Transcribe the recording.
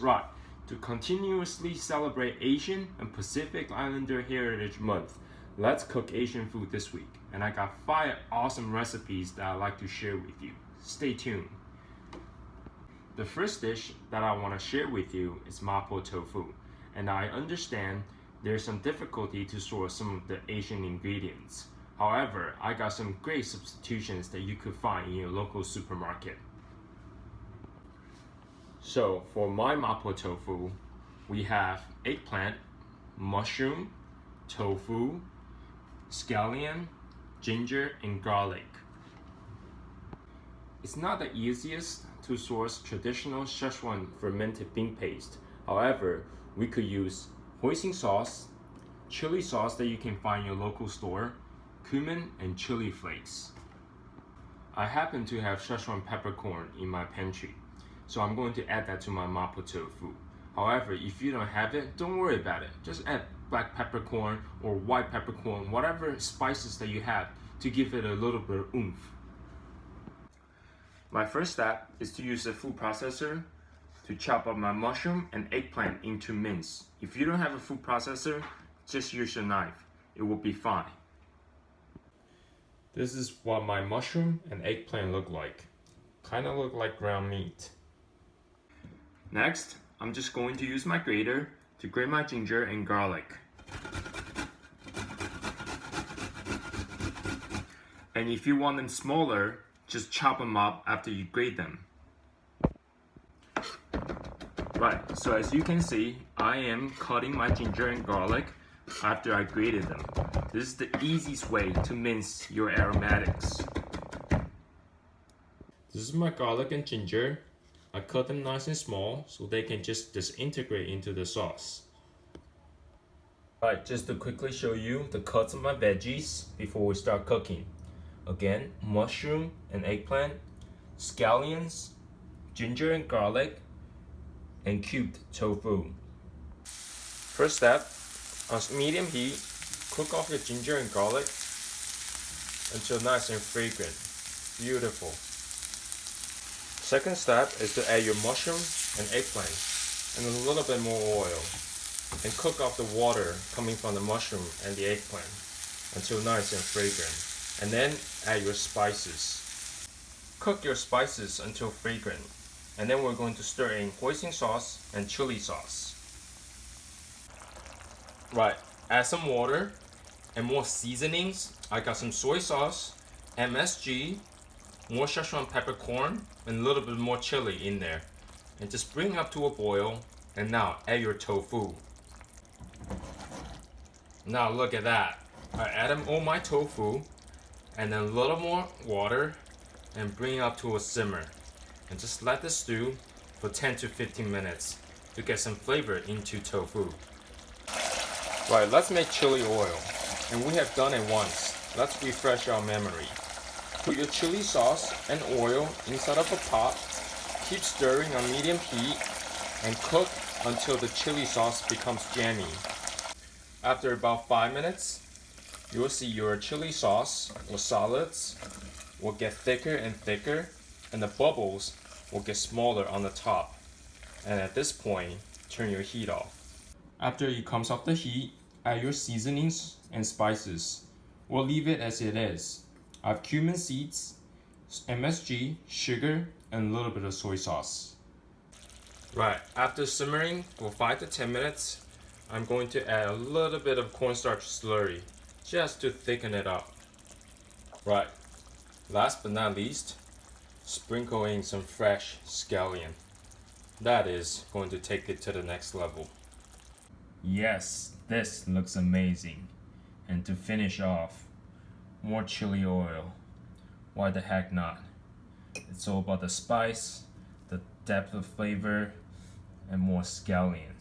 Right, to continuously celebrate Asian and Pacific Islander Heritage Month, let's cook Asian food this week. And I got 5 awesome recipes that I'd like to share with you. Stay tuned. The first dish that I want to share with you is Mapo Tofu. And I understand there's some difficulty to source some of the Asian ingredients. However, I got some great substitutions that you could find in your local supermarket. So for my Mapo Tofu, we have eggplant, mushroom, tofu, scallion, ginger, and garlic. It's not the easiest to source traditional Szechuan fermented bean paste. However, we could use hoisin sauce, chili sauce that you can find in your local store, cumin, and chili flakes. I happen to have Szechuan peppercorn in my pantry, so I'm going to add that to my Mapo Tofu. However, if you don't have it, don't worry about it. Just add black peppercorn or white peppercorn, whatever spices that you have to give it a little bit of oomph. My first step is to use a food processor to chop up my mushroom and eggplant into mince. If you don't have a food processor, just use your knife. It will be fine. This is what my mushroom and eggplant look like. Kind of look like ground meat. Next, I'm just going to use my grater to grate my ginger and garlic. And if you want them smaller, just chop them up after you grate them. Right, so as you can see, I am cutting my ginger and garlic after I grated them. This is the easiest way to mince your aromatics. This is my garlic and ginger. I cut them nice and small so they can just disintegrate into the sauce. Alright, just to quickly show you the cuts of my veggies before we start cooking. Again, mushroom and eggplant, scallions, ginger and garlic, and cubed tofu. First step, on medium heat, cook off your ginger and garlic until nice and fragrant. Beautiful. Second step is to add your mushroom and eggplant and a little bit more oil and cook off the water coming from the mushroom and the eggplant until nice and fragrant. And then add your spices. Cook your spices until fragrant. And then we're going to stir in hoisin sauce and chili sauce. Right, add some water and more seasonings. I got some soy sauce, MSG, more Szechuan peppercorn, and a little bit more chili in there. And just bring it up to a boil. And now add your tofu. Now look at that. I added all my tofu and then a little more water and bring it up to a simmer. And just let this stew for 10 to 15 minutes to get some flavor into tofu. Right, let's make chili oil. And we have done it once. Let's refresh our memory. Put your chili sauce and oil inside of a pot. Keep stirring on medium heat and cook until the chili sauce becomes jammy. After about 5 minutes, you will see your chili sauce or solids will get thicker and thicker, and the bubbles will get smaller on the top. And at this point, turn your heat off. After it comes off the heat, add your seasonings and spices. We'll leave it as it is. I have cumin seeds, MSG, sugar, and a little bit of soy sauce. Right, after simmering for 5 to 10 minutes, I'm going to add a little bit of cornstarch slurry just to thicken it up. Right, last but not least, sprinkle in some fresh scallion. That is going to take it to the next level. Yes, this looks amazing. And to finish off, more chili oil. Why the heck not? It's all about the spice, the depth of flavor, and more scallion.